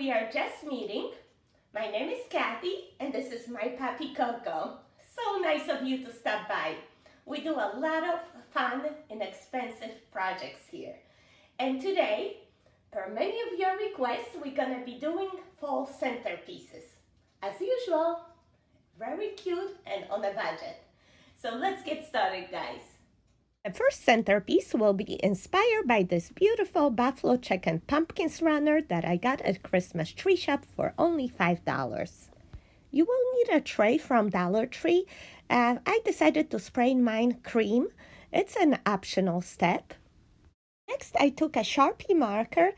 we are just meeting, my name is Kathy and this is my puppy Coco. So nice of you to stop by. We do a lot of fun, inexpensive projects here. And today, per many of your requests, we're gonna be doing fall centerpieces. As usual, very cute and on a budget. So let's get started, guys. The first centerpiece will be inspired by this beautiful buffalo check and pumpkins runner that I got at Christmas tree shop for only $5. You will need a tray from Dollar Tree. I decided to spray mine cream. It's an optional step. Next, I took a Sharpie marker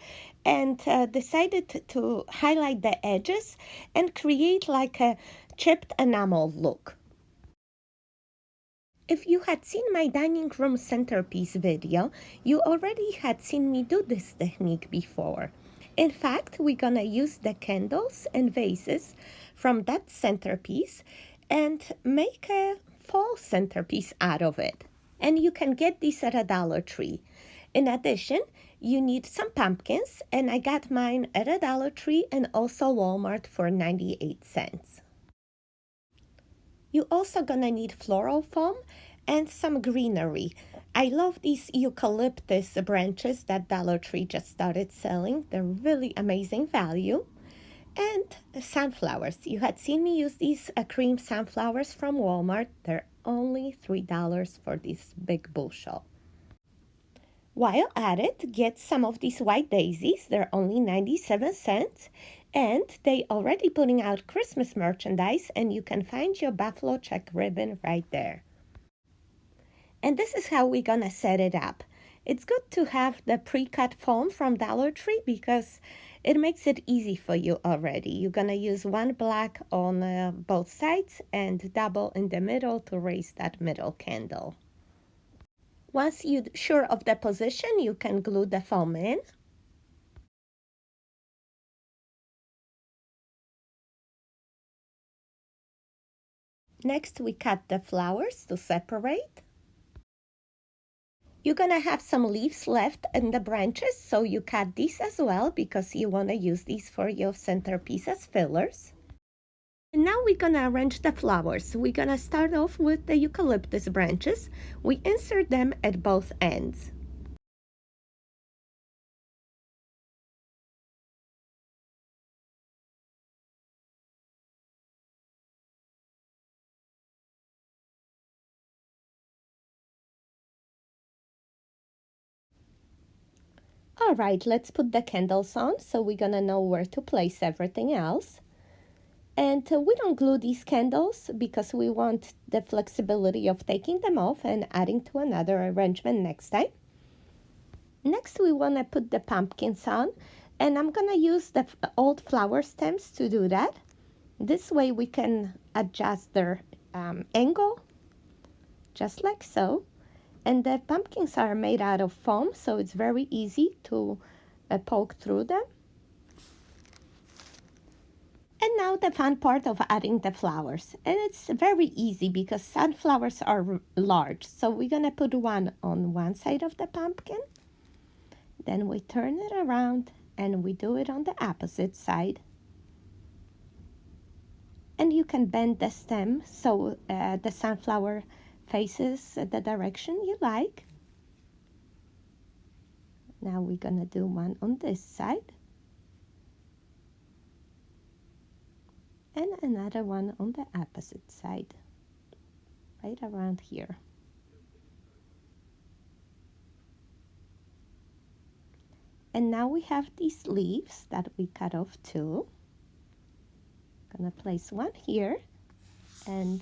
and decided to highlight the edges and create like a chipped enamel look. If you had seen my dining room centerpiece video, you already had seen me do this technique before. In fact, we're gonna use the candles and vases from that centerpiece and make a fall centerpiece out of it. And you can get these at a Dollar Tree. In addition, you need some pumpkins, and I got mine at a Dollar Tree and also Walmart for 98 cents. You're also gonna need floral foam and some greenery. I love these eucalyptus branches that Dollar Tree just started selling. They're really amazing value. And sunflowers. You had seen me use these cream sunflowers from Walmart. They're only $3 for this big bushel. While at it, get some of these white daisies. They're only 97 cents. And they already putting out Christmas merchandise, and you can find your buffalo check ribbon right there. And this is how we're gonna set it up. It's good to have the pre-cut foam from Dollar Tree because it makes it easy for you already. You're gonna use one black on both sides and double in the middle to raise that middle candle. Once you're sure of the position, you can glue the foam in. Next, we cut the flowers to separate. You're gonna have some leaves left in the branches, so you cut these as well because you wanna use these for your centerpiece as fillers. And now we're gonna arrange the flowers. We're gonna start off with the eucalyptus branches. We insert them at both ends. All right, let's put the candles on so we're gonna know where to place everything else. And we don't glue these candles because we want the flexibility of taking them off and adding to another arrangement next time. Next, we want to put the pumpkins on, and I'm gonna use the old flower stems to do that. This way we can adjust their angle, just like so. And the pumpkins are made out of foam, so it's very easy to poke through them. And now the fun part of adding the flowers. And it's very easy because sunflowers are large. So we're gonna put one on one side of the pumpkin. Then we turn it around and we do it on the opposite side. And you can bend the stem so the sunflower faces the direction you like. Now we're gonna do one on this side. And another one on the opposite side, right around here. And now we have these leaves that we cut off too. Gonna place one here and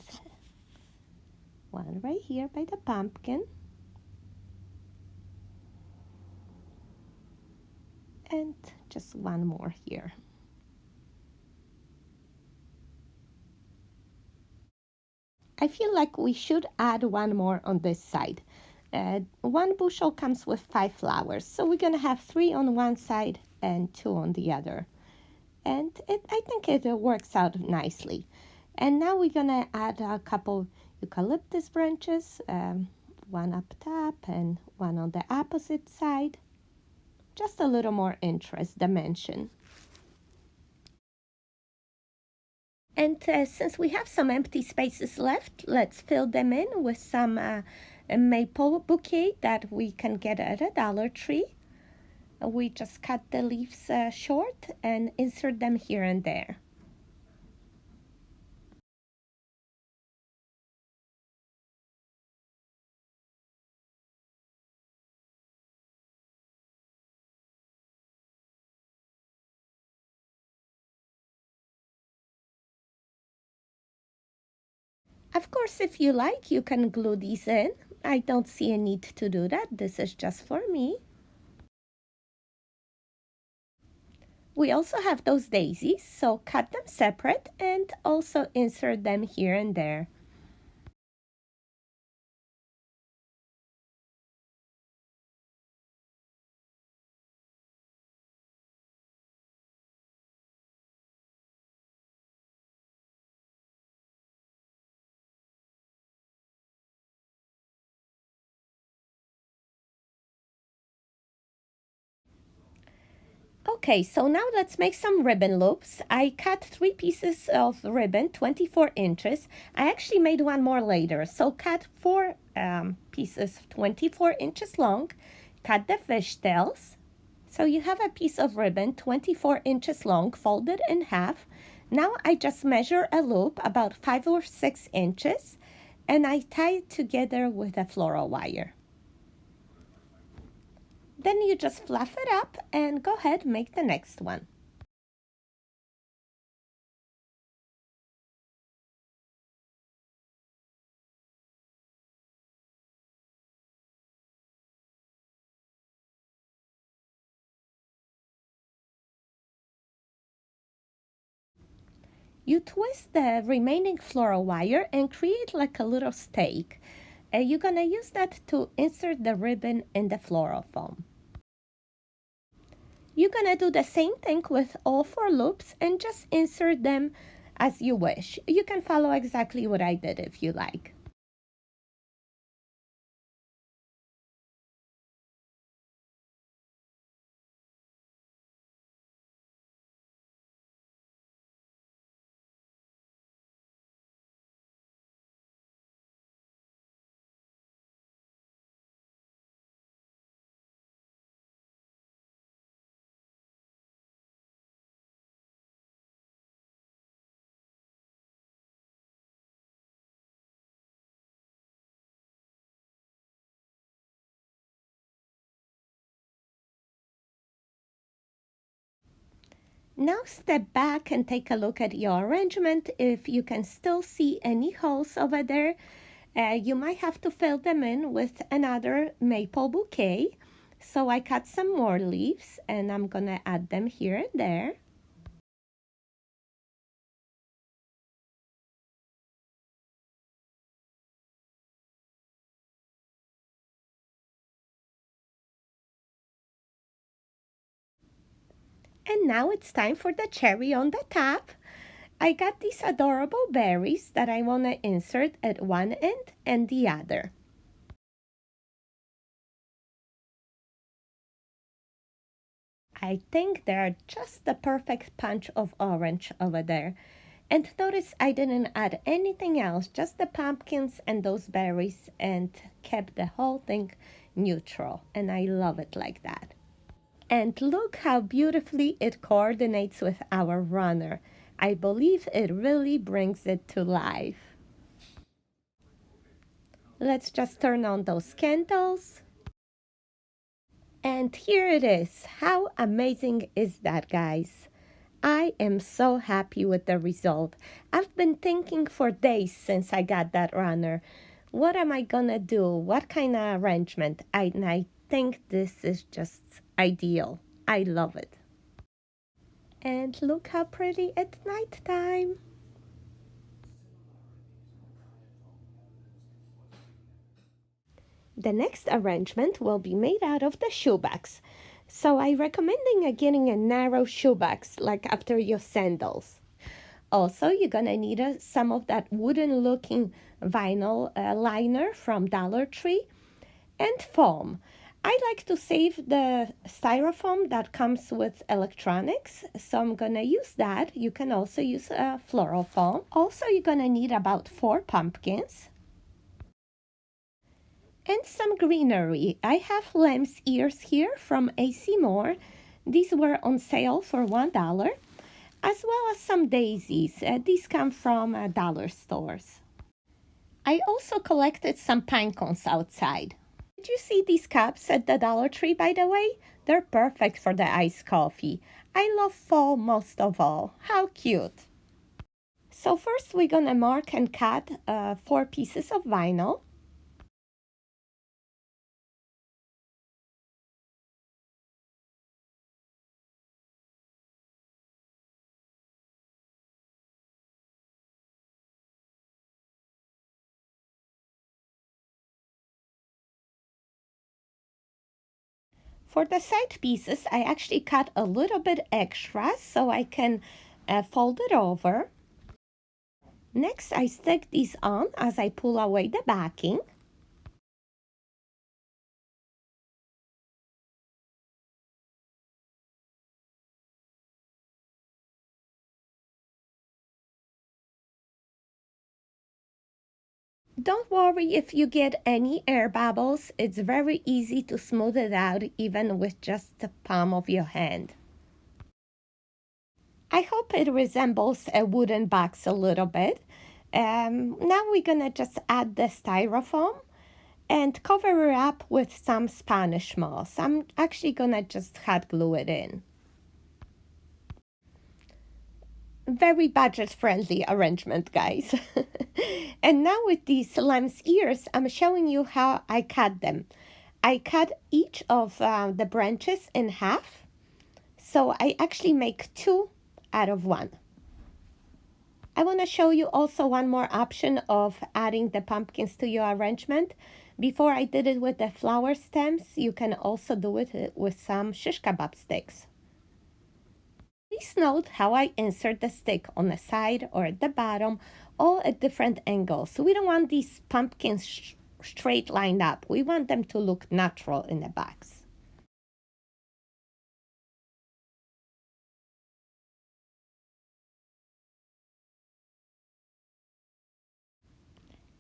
one right here by the pumpkin. And just one more here. I feel like we should add one more on this side. One bushel comes with 5 flowers, so we're gonna have 3 on one side and 2 on the other. And I think it works out nicely. And now we're gonna add a couple eucalyptus branches, one up top and one on the opposite side. Just a little more interest, dimension. And since we have some empty spaces left, let's fill them in with some a maple bouquet that we can get at a Dollar Tree. We just cut the leaves short and insert them here and there. Of course, if you like, you can glue these in. I don't see a need to do that. This is just for me. We also have those daisies, so cut them separate and also insert them here and there. Okay, so now let's make some ribbon loops. I cut 3 pieces of ribbon, 24 inches. I actually made one more later, so cut 4 pieces, 24 inches long. Cut the fishtails. So you have a piece of ribbon, 24 inches long, folded in half. Now I just measure a loop about 5 or 6 inches, and I tie it together with a floral wire. Then you just fluff it up and go ahead and make the next one. You twist the remaining floral wire and create like a little stake. You're gonna use that to insert the ribbon in the floral foam. You're gonna do the same thing with all 4 loops and just insert them as you wish. You can follow exactly what I did if you like. Now step back and take a look at your arrangement. If you can still see any holes over there, you might have to fill them in with another maple bouquet. So I cut some more leaves and I'm gonna add them here and there. And now it's time for the cherry on the top. I got these adorable berries that I want to insert at one end and the other. I think they are just the perfect punch of orange over there. And notice I didn't add anything else, just the pumpkins and those berries, and kept the whole thing neutral. And I love it like that. And look how beautifully it coordinates with our runner. I believe it really brings it to life. Let's just turn on those candles. And here it is. How amazing is that, guys? I am so happy with the result. I've been thinking for days since I got that runner. What am I gonna do? What kind of arrangement? I think this is just ideal. I love it. And look how pretty at night time. The next arrangement will be made out of the shoebox. So I recommending getting a narrow shoebox like after your sandals. Also, you're gonna need some of that wooden looking vinyl liner from Dollar Tree and foam. I like to save the styrofoam that comes with electronics, so I'm gonna use that. You can also use floral foam. Also, you're gonna need about 4 pumpkins and some greenery. I have lamb's ears here from AC Moore. These were on sale for $1, as well as some daisies. These come from dollar stores. I also collected some pine cones outside. Did you see these cups at the Dollar Tree, by the way? They're perfect for the iced coffee. I love fall most of all. How cute! So first we're gonna mark and cut 4 pieces of vinyl. For the side pieces, I actually cut a little bit extra so I can fold it over. Next, I stick these on as I pull away the backing. Don't worry if you get any air bubbles. It's very easy to smooth it out even with just the palm of your hand. I hope it resembles a wooden box a little bit. Now we're gonna just add the styrofoam and cover it up with some Spanish moss. I'm actually gonna just hot glue it in. Very budget friendly arrangement, guys. And now with these lamb's ears, I'm showing you how I cut them. I cut each of the branches in half, so I actually make 2 out of 1. I want to show you also one more option of adding the pumpkins to your arrangement. Before I did it with the flower stems, you can also do it with some shish kebab sticks. Please note how I insert the stick on the side or at the bottom, all at different angles. We don't want these pumpkins straight lined up. We want them to look natural in the box.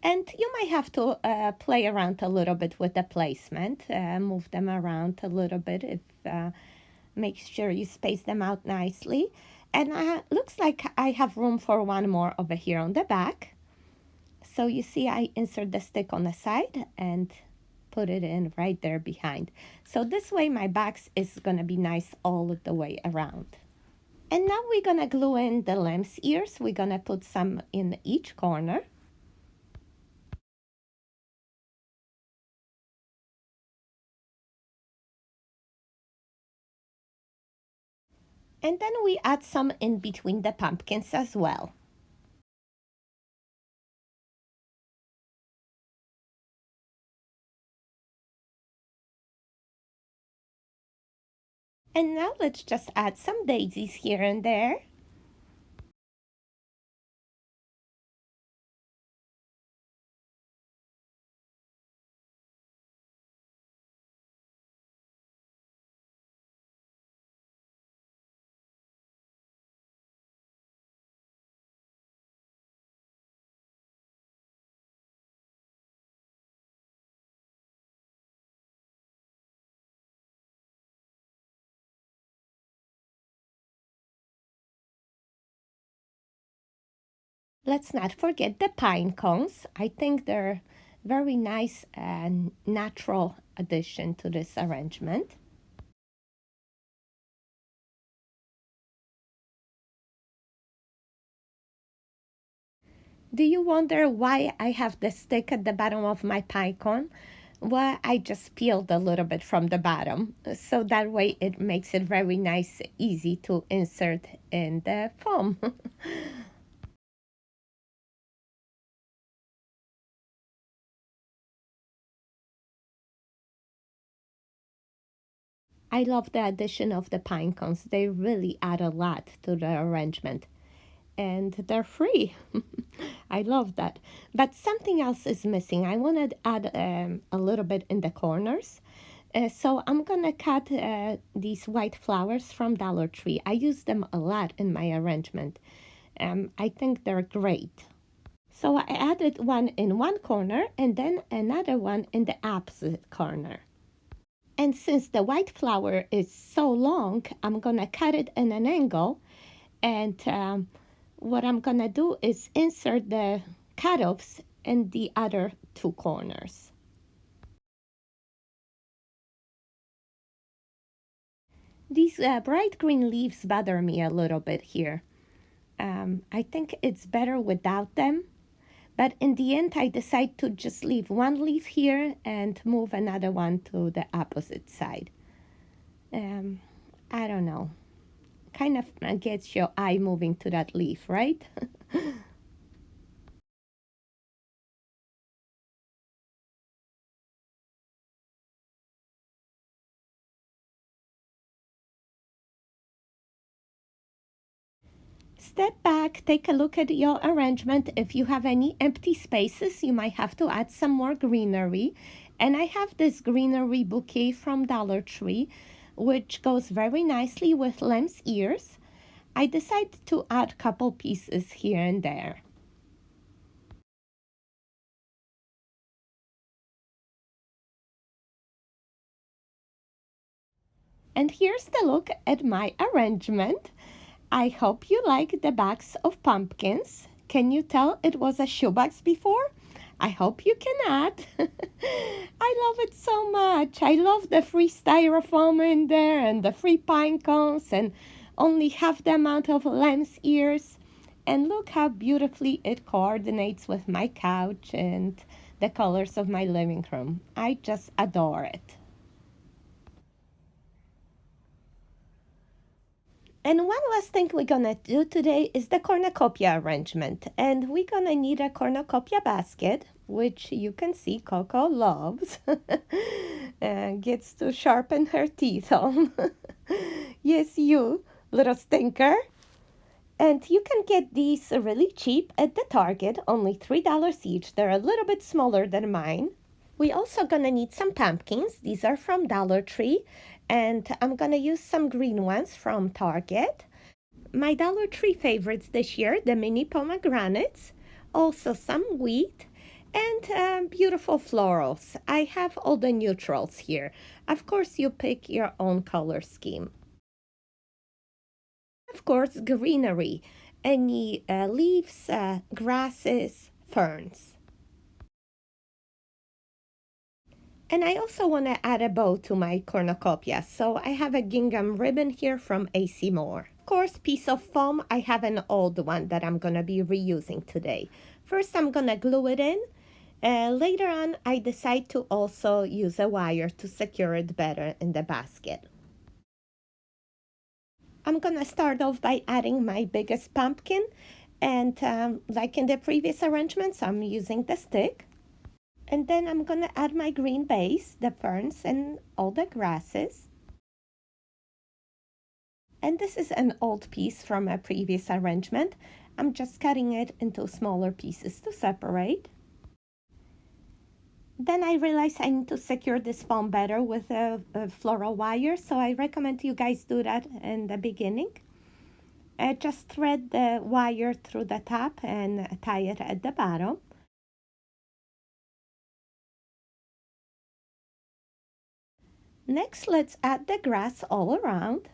And you might have to play around a little bit with the placement, move them around a little bit if make sure you space them out nicely. And looks like I have room for one more over here on the back. So you see I insert the stick on the side and put it in right there behind. So this way my box is gonna be nice all the way around. And now we're gonna glue in the lamb's ears. We're gonna put some in each corner. And then we add some in between the pumpkins as well. And now let's just add some daisies here and there. Let's not forget the pine cones. I think they're very nice and natural addition to this arrangement. Do you wonder why I have the stick at the bottom of my pine cone? Well, I just peeled a little bit from the bottom, so that way it makes it very nice, easy to insert in the foam. I love the addition of the pine cones. They really add a lot to the arrangement. And they're free. I love that. But something else is missing. I want to add a little bit in the corners. So I'm gonna cut these white flowers from Dollar Tree. I use them a lot in my arrangement. I think they're great. So I added one in one corner and then another one in the opposite corner. And since the white flower is so long, I'm gonna cut it in an angle. And what I'm gonna do is insert the cutoffs in the other two corners. These bright green leaves bother me a little bit here. I think it's better without them. But in the end, I decide to just leave one leaf here and move another one to the opposite side. Um, I don't know. Kind of gets your eye moving to that leaf, right? Step back, take a look at your arrangement. If you have any empty spaces, you might have to add some more greenery. And I have this greenery bouquet from Dollar Tree, which goes very nicely with lamb's ears. I decided to add a couple pieces here and there. And here's the look at my arrangement. I hope you like the bags of pumpkins. Can you tell it was a shoebox before? I hope you can add. I love it so much. I love the free styrofoam in there and the free pine cones and only half the amount of lamb's ears. And look how beautifully it coordinates with my couch and the colors of my living room. I just adore it. And one last thing we're gonna do today is the cornucopia arrangement. And we're gonna need a cornucopia basket, which you can see Coco loves. Gets to sharpen her teeth on. Yes, you, little stinker. And you can get these really cheap at the Target, only $3 each. They're a little bit smaller than mine. We're also gonna need some pumpkins. These are from Dollar Tree. And I'm gonna use some green ones from Target. My Dollar Tree favorites this year, the mini pomegranates, also some wheat, and beautiful florals. I have all the neutrals here. Of course, you pick your own color scheme. Of course, greenery, any leaves, grasses, ferns. And I also want to add a bow to my cornucopia, so I have a gingham ribbon here from AC Moore. Of course, piece of foam, I have an old one that I'm going to be reusing today. First, I'm going to glue it in. Later on, I decide to also use a wire to secure it better in the basket. I'm going to start off by adding my biggest pumpkin. And like in the previous arrangements, I'm using the stick. And then I'm gonna add my green base, the ferns and all the grasses. And this is an old piece from a previous arrangement. I'm just cutting it into smaller pieces to separate. Then I realized I need to secure this foam better with a floral wire, so I recommend you guys do that in the beginning. Just thread the wire through the top and tie it at the bottom. Next, let's add the grass all around.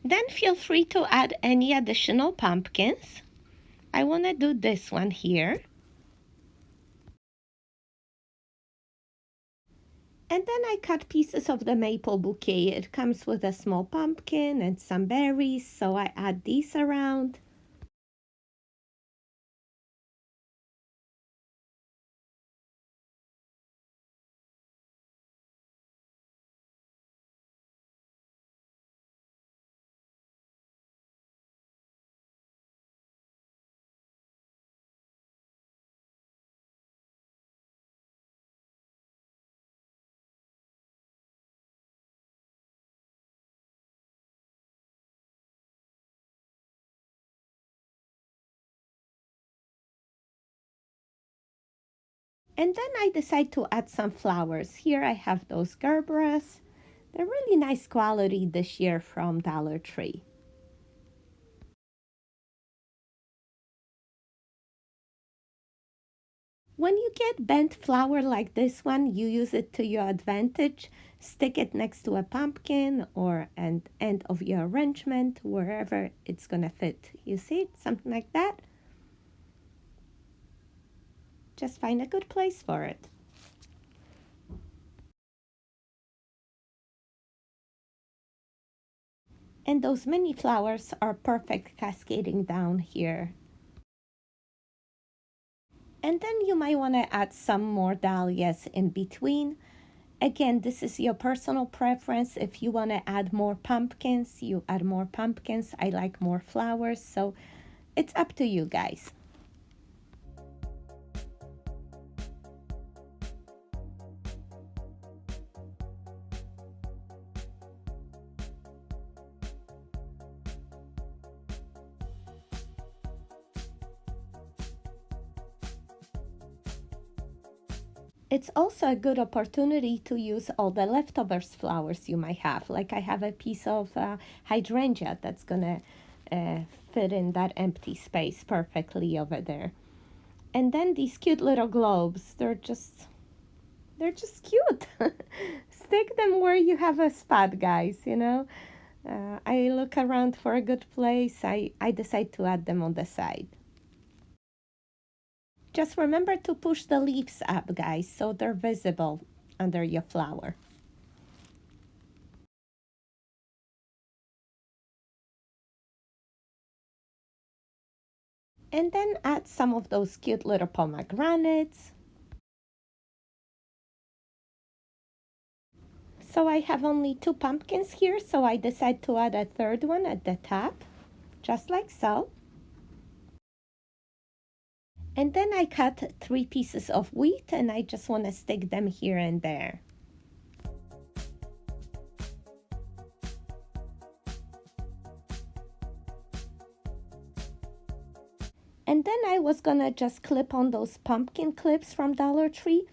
Then feel free to add any additional pumpkins. I want to do this one here. And then I cut pieces of the maple bouquet. It comes with a small pumpkin and some berries, so I add these around. And then I decide to add some flowers. Here I have those gerberas. They're really nice quality this year from Dollar Tree. When you get bent flower like this one, you use it to your advantage. Stick it next to a pumpkin or an end of your arrangement, wherever it's gonna fit. You see, something like that. Just find a good place for it. And those mini flowers are perfect cascading down here. And then you might want to add some more dahlias in between. Again, this is your personal preference. If you want to add more pumpkins, you add more pumpkins. I like more flowers, so it's up to you guys. It's also a good opportunity to use all the leftovers flowers you might have. Like I have a piece of hydrangea that's gonna fit in that empty space perfectly over there. And then these cute little globes, they're just cute. Stick them where you have a spot, guys, you know. I look around for a good place. I decide to add them on the side. Just remember to push the leaves up, guys, so they're visible under your flower. And then add some of those cute little pomegranates. So I have only 2 pumpkins here, so I decide to add a third one at the top, just like so. And then I cut 3 pieces of wheat and I just want to stick them here and there. And then I was gonna just clip on those pumpkin clips from Dollar Tree,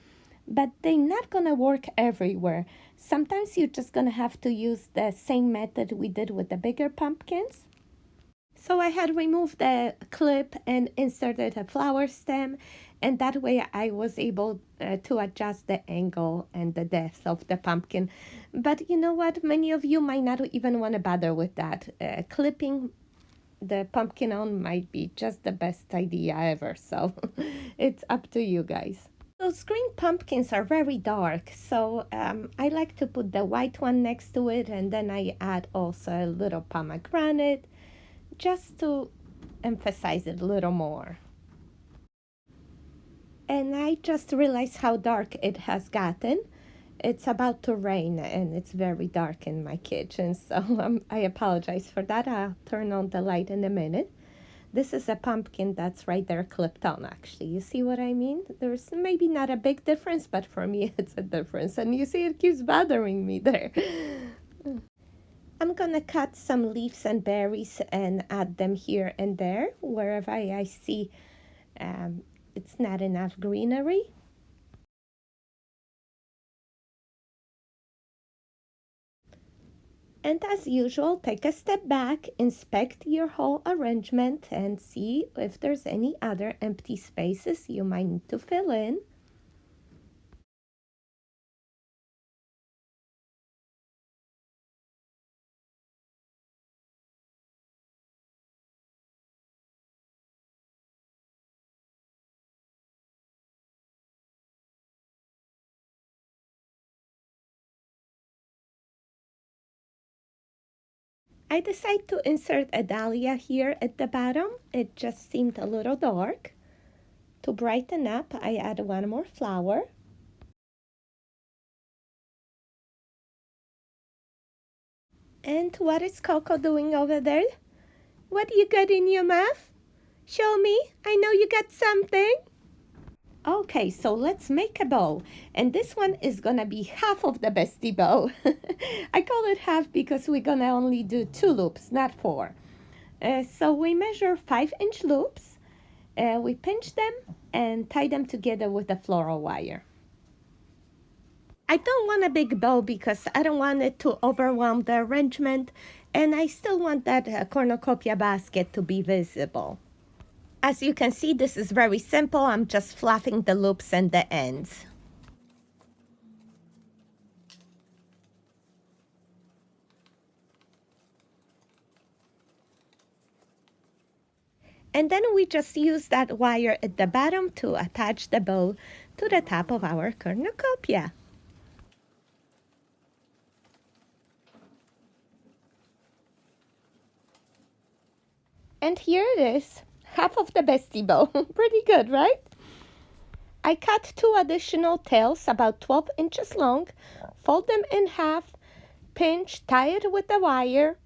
but they're not gonna work everywhere. Sometimes you're just gonna have to use the same method we did with the bigger pumpkins. So I had removed the clip and inserted a flower stem, and that way I was able to adjust the angle and the depth of the pumpkin. But you know what? Many of you might not even want to bother with that. Clipping the pumpkin on might be just the best idea ever, so it's up to you guys. Those green pumpkins are very dark, so I like to put the white one next to it, and then I add also a little pomegranate just to emphasize it a little more. And I just realized how dark it has gotten. It's about to rain and it's very dark in my kitchen, so I apologize for that. I'll turn on the light in a minute. This is a pumpkin that's right there clipped on, actually. You see what I mean? There's maybe not a big difference, but for me it's a difference. And you see it keeps bothering me there. I'm gonna cut some leaves and berries and add them here and there, wherever I see it's not enough greenery. And as usual, take a step back, inspect your whole arrangement, and see if there's any other empty spaces you might need to fill in. I decided to insert a dahlia here at the bottom. It just seemed a little dark. To brighten up, I add one more flower. And what is Coco doing over there? What do you got in your mouth? Show me. I know you got something. Okay, so let's make a bow. And this one is gonna be half of the bestie bow. I call it half because we're gonna only do 2 loops, not 4. So we measure 5-inch loops. We pinch them and tie them together with the floral wire. I don't want a big bow because I don't want it to overwhelm the arrangement, and I still want that cornucopia basket to be visible. As you can see, this is very simple. I'm just fluffing the loops and the ends. And then we just use that wire at the bottom to attach the bow to the top of our cornucopia. And here it is, half of the bestie bow. Pretty good, right? I cut 2 additional tails about 12 inches long, fold them in half, pinch, tie it with the wire,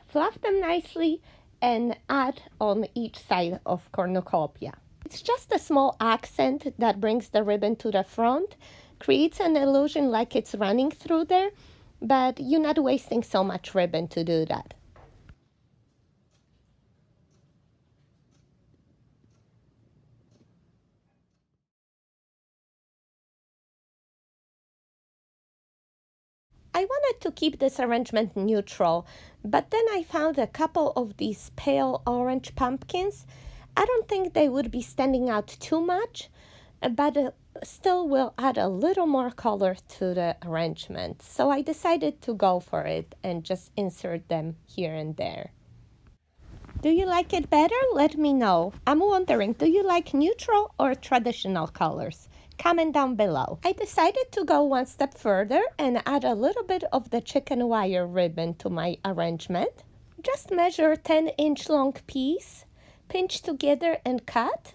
fluff them nicely, and add on each side of cornucopia. It's just a small accent that brings the ribbon to the front, creates an illusion like it's running through there, but you're not wasting so much ribbon to do that. I wanted to keep this arrangement neutral, but then I found a couple of these pale orange pumpkins. I don't think they would be standing out too much, but still will add a little more color to the arrangement. So I decided to go for it and just insert them here and there. Do you like it better? Let me know. I'm wondering, do you like neutral or traditional colors? Comment down below. I decided to go one step further and add a little bit of the chicken wire ribbon to my arrangement. Just measure 10-inch long piece, pinch together and cut.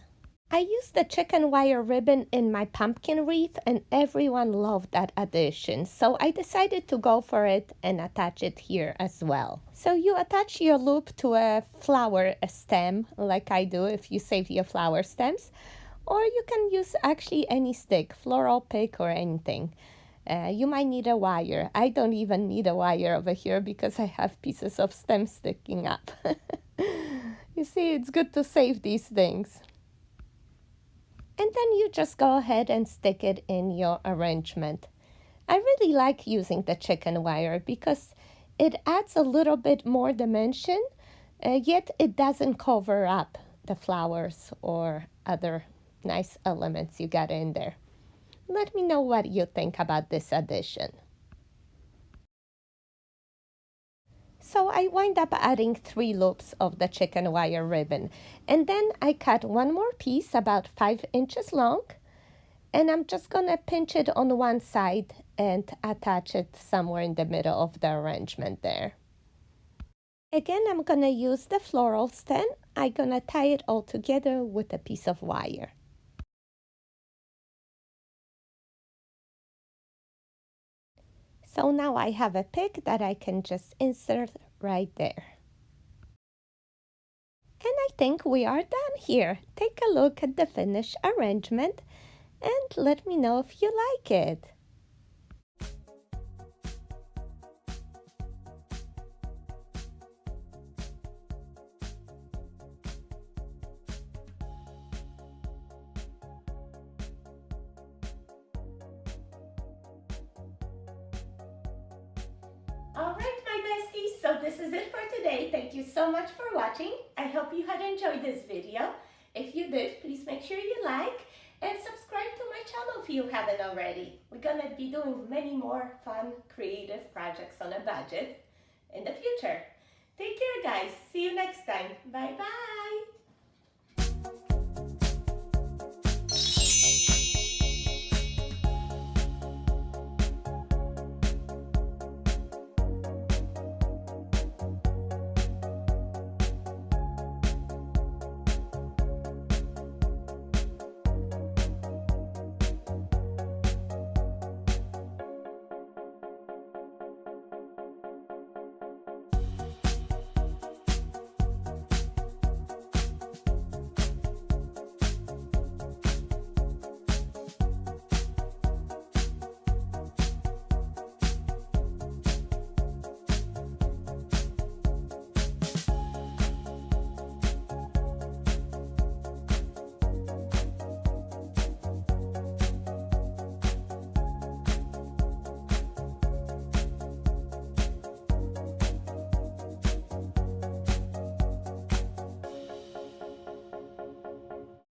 I used the chicken wire ribbon in my pumpkin wreath and everyone loved that addition, so I decided to go for it and attach it here as well. So you attach your loop to a flower stem like I do if you save your flower stems, or you can use actually any stick, floral pick or anything. You might need a wire. I don't even need a wire over here because I have pieces of stem sticking up. You see, it's good to save these things. And then you just go ahead and stick it in your arrangement. I really like using the chicken wire because it adds a little bit more dimension, yet it doesn't cover up the flowers or other nice elements you got in there. Let me know what you think about this addition. So I wind up adding 3 loops of the chicken wire ribbon, and then I cut one more piece about 5 inches long, and I'm just gonna pinch it on one side and attach it somewhere in the middle of the arrangement there. Again, I'm gonna use the floral stem. I'm gonna tie it all together with a piece of wire. So now I have a pick that I can just insert right there. And I think we are done here. Take a look at the finished arrangement and let me know if you like it. Alright, my besties, so this is it for today. Thank you so much for watching. I hope you had enjoyed this video. If you did, please make sure you like and subscribe to my channel if you haven't already. We're gonna be doing many more fun, creative projects on a budget in the future. Take care, guys. See you next time. Bye-bye.